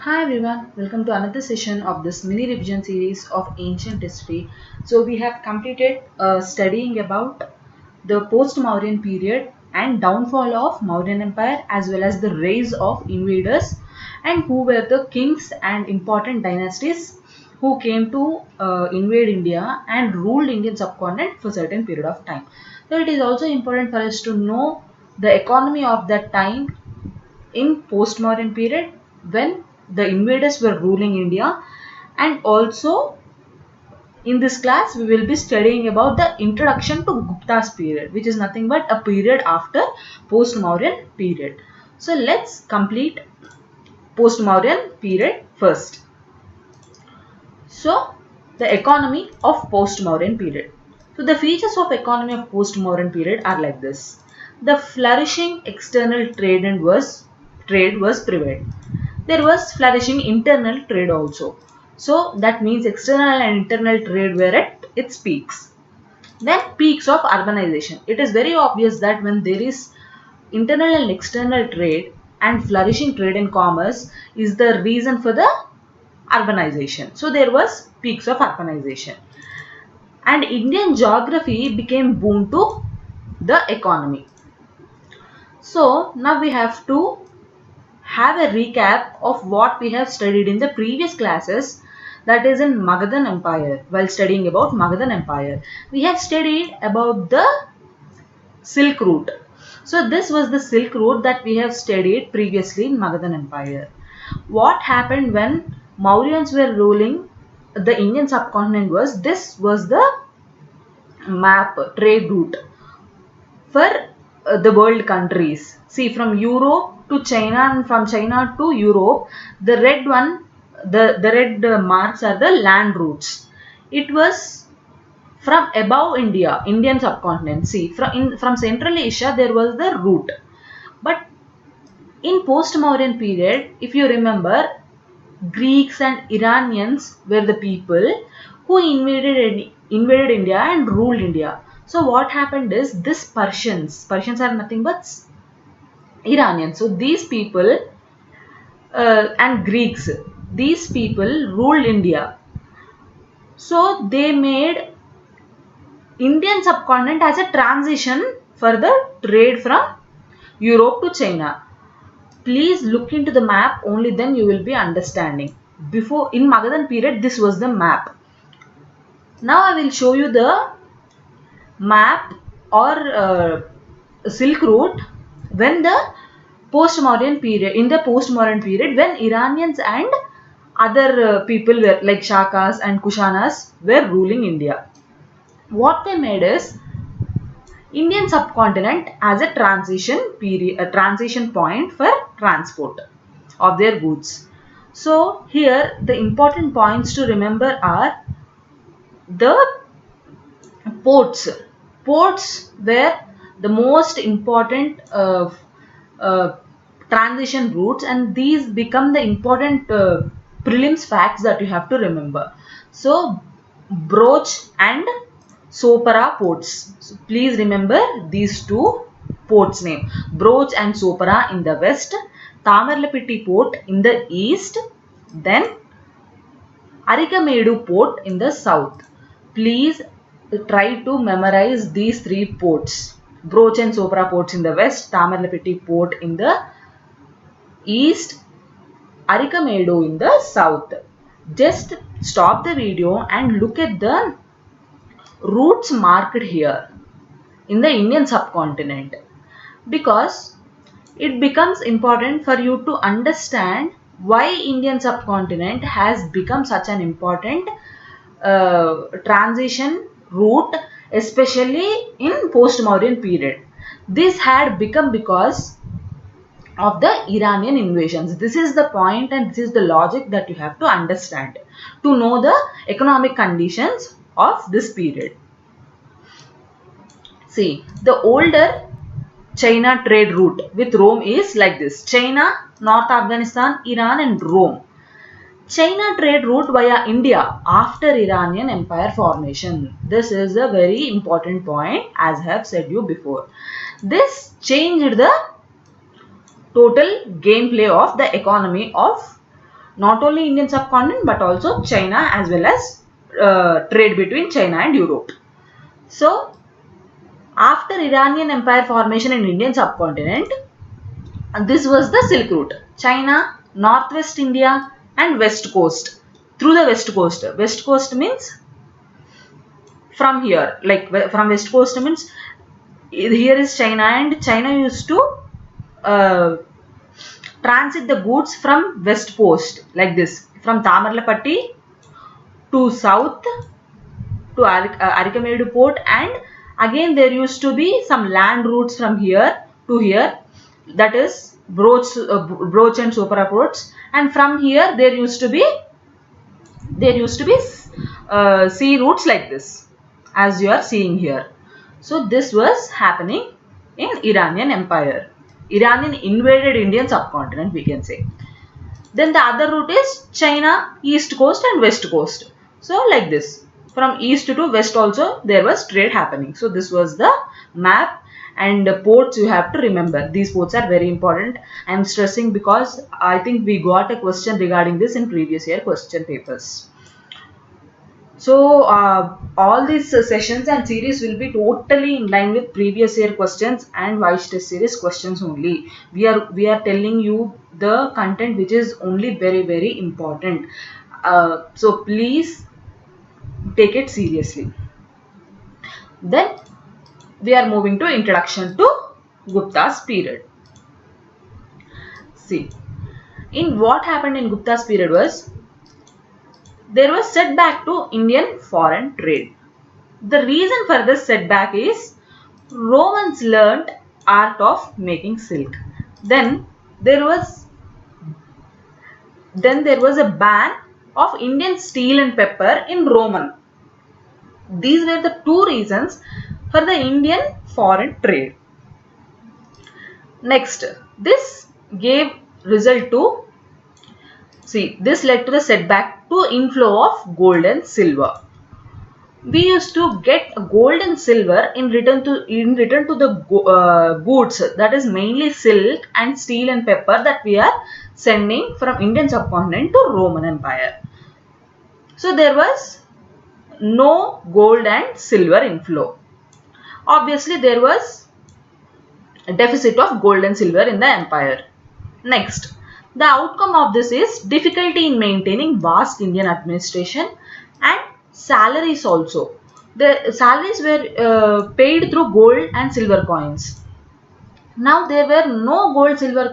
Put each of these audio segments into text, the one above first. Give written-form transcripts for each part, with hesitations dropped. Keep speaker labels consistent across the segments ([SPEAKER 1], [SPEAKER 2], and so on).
[SPEAKER 1] Hi everyone, welcome to another session of this mini revision series of ancient history. So we have completed studying about the post-Mauryan period and downfall of Mauryan Empire as well as the rise of invaders and who were the kings and important dynasties who came to invade India and ruled Indian subcontinent for a certain period of time. So it is also important for us to know the economy of that time in post-Mauryan period when the invaders were ruling India, and also in this class we will be studying about the introduction to Gupta's period, which is nothing but a period after post-Mauryan period. So let's complete post-Mauryan period first. So the economy of post-Mauryan period. So the features of economy of post-Mauryan period are like this. The flourishing external trade was prevailed. There was flourishing internal trade also. So that means external and internal trade were at its peaks. Then peaks of urbanization. It is very obvious that when there is internal and external trade and flourishing trade and commerce is the reason for the urbanization. So there was peaks of urbanization. And Indian geography became boon to the economy. So now we have to have a recap of what we have studied in the previous classes, that is in Magadhan Empire. While studying about Magadhan Empire, we have studied about the Silk Route. So this was the Silk Route that we have studied previously in Magadhan Empire. What happened when Mauryans were ruling the Indian subcontinent was, this was the map trade route for the world countries. See, from Europe to China and from China to Europe, the red one, the red marks are the land routes. It was from above India, Indian subcontinent. See, from Central Asia there was the route. But in post-Mauryan period, if you remember, Greeks and Iranians were the people who invaded India and ruled India. So what happened is, this Persians are nothing but Iranians. So these people and Greeks, these people ruled India. So they made Indian subcontinent as a transition for the trade from Europe to China. Please look into the map, only then you will be understanding. Before, in Magadhan period, this was the map. Now I will show you the map or Silk Route when the post-Mauryan period, in the post-Mauryan period, when Iranians and other people were like Shakas and Kushanas were ruling India. What they made is Indian subcontinent as a transition period, a transition point for transport of their goods. So here the important points to remember are the ports. Ports were the most important transition routes, and these become the important prelims facts that you have to remember. So Broch and Sopara ports. So please remember these two ports name. Broch and Sopara in the west, Tamarlapeti port in the east, then Arikamedu port in the south. Please try to memorize these three ports. Broch and Sopara ports in the west, Tamarlapeti port in the east, Arikamedu in the south. Just stop the video and look at the routes marked here in the Indian subcontinent, because it becomes important for you to understand why Indian subcontinent has become such an important transition route, especially in post-Mauryan period. This had become because of the Iranian invasions. This is the point and this is the logic that you have to understand to know the economic conditions of this period. See, the older China trade route with Rome is like this: China, North Afghanistan, Iran and Rome. China trade route via India after Iranian Empire formation. This is a very important point, as I have said you before. This changed the total gameplay of the economy of not only Indian subcontinent but also China, as well as trade between China and Europe. So after Iranian Empire formation in Indian subcontinent, this was the Silk Route: China, Northwest India and West Coast. Through the West Coast. West Coast means from here, like from West Coast means here is China, and China used to transit the goods from West Coast like this, from Tamarlapatti to south to Arikamedu port, and again there used to be some land routes from here to here, that is Broach and Sopara ports, and from here there used to be sea routes like this, as you are seeing here. So this was happening in Iranian Empire. Iranian invaded Indian subcontinent, we can say. Then the other route is China, East Coast and West Coast. So like this, from East to West also there was trade happening. So this was the map, and the ports you have to remember. These ports are very important. I am stressing because I think we got a question regarding this in previous year question papers. So all these sessions and series will be totally in line with previous year questions and Vysh test series questions only. We are telling you the content which is only very important. So please take it seriously. Then we are moving to introduction to Gupta's period. See, in what happened in Gupta's period was, there was setback to Indian foreign trade. The reason for this setback is Romans learnt art of making silk. Then there was a ban of Indian steel and pepper in Roman. These were the two reasons for the Indian foreign trade. Next, this gave result to, this led to the setback to inflow of gold and silver. We used to get gold and silver in return to the goods, that is mainly silk and steel and pepper, that we are sending from Indian subcontinent to Roman Empire. So there was no gold and silver inflow. Obviously there was a deficit of gold and silver in the empire. Next, the outcome of this is difficulty in maintaining vast Indian administration and salaries also. The salaries were paid through gold and silver coins. Now there were no gold and silver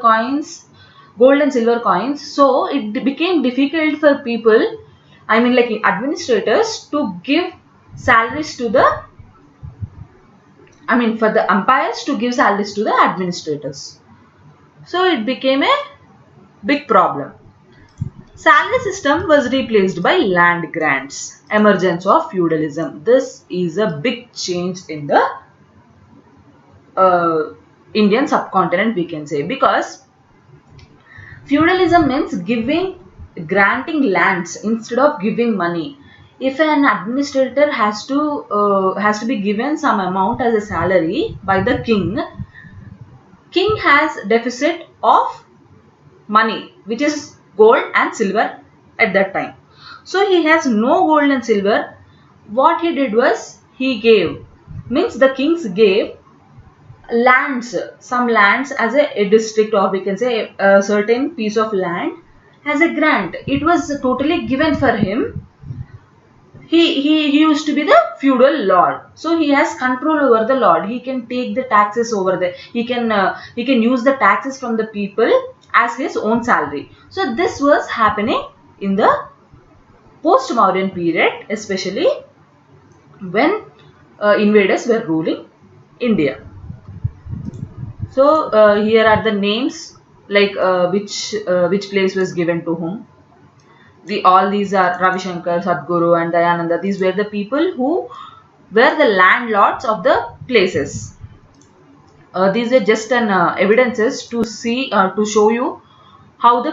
[SPEAKER 1] coins, so it became difficult for people, I mean like administrators, to give salaries to the, for the umpires to give salaries to the administrators. So it became a big problem. Salary system was replaced by land grants. Emergence of feudalism. This is a big change in the Indian subcontinent, we can say, because feudalism means granting lands instead of giving money. If an administrator has to be given some amount as a salary by the king has deficit of money, which is gold and silver at that time. So he has no gold and silver. What he did was, the kings gave lands, some lands as a district, or we can say a certain piece of land as a grant. It was totally given for him. He used to be the feudal lord, so he has control over the lord. He can take the taxes over there. He can use the taxes from the people as his own salary. So this was happening in the post-Mauryan period, especially when invaders were ruling India. So here are the names, like which place was given to whom. All these are Ravi Shankar, Sadhguru and Dayananda. These were the people who were the landlords of the places. These are just an evidences to show you how the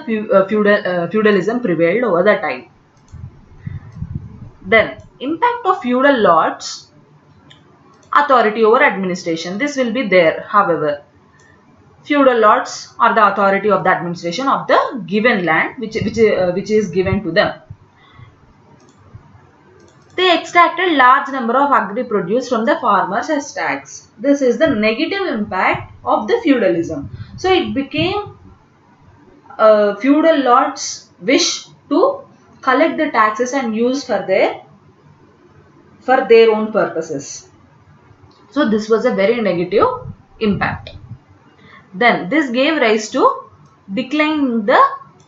[SPEAKER 1] feudalism prevailed over the time. Then, impact of feudal lords, authority over administration. This will be there, however. feudal lords are the authority of the administration of the given land which is given to them. They extracted large number of agri produce from the farmers as tax. This is the negative impact of the feudalism. So it became feudal lords' wish to collect the taxes and use for their own purposes. So this was a very negative impact. Then this gave rise to decline the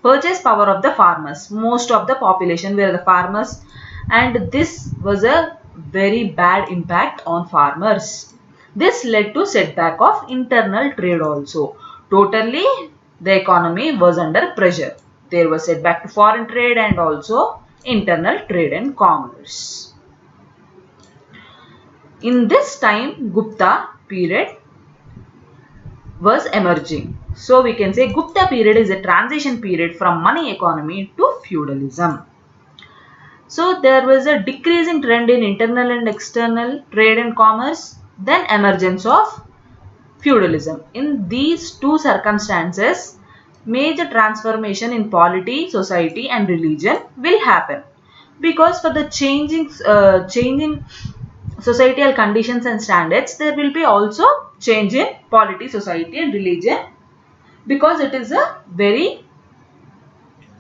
[SPEAKER 1] purchase power of the farmers. Most of the population were the farmers, and this was a very bad impact on farmers. This led to setback of internal trade also. Totally the economy was under pressure. There was setback to foreign trade and also internal trade and commerce. In this time, Gupta period was emerging. So we can say Gupta period is a transition period from money economy to feudalism. So there was a decreasing trend in internal and external trade and commerce, then emergence of feudalism. In these two circumstances, major transformation in polity, society and religion will happen, because for the changing societal conditions and standards, there will be also change in polity, society and religion, because it is a very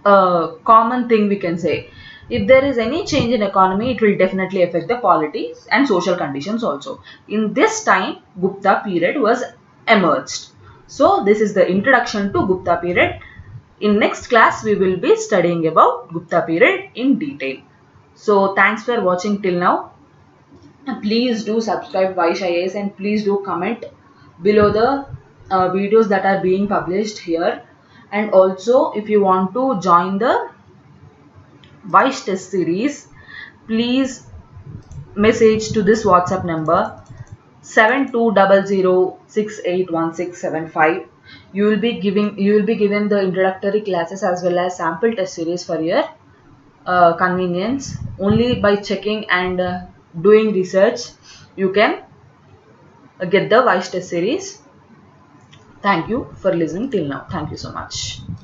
[SPEAKER 1] common thing we can say. If there is any change in economy, it will definitely affect the polity and social conditions also. In this time, Gupta period was emerged. So this is the introduction to Gupta period. In next class, we will be studying about Gupta period in detail. So thanks for watching till now. Please do subscribe Vysh IAS and please do comment below the videos that are being published here. And also, if you want to join the Vysh test series, please message to this WhatsApp number 7200681675. You will be given the introductory classes as well as sample test series for your convenience. Only by checking and doing research you can get the Vysh test series. Thank you for listening till now. Thank you so much.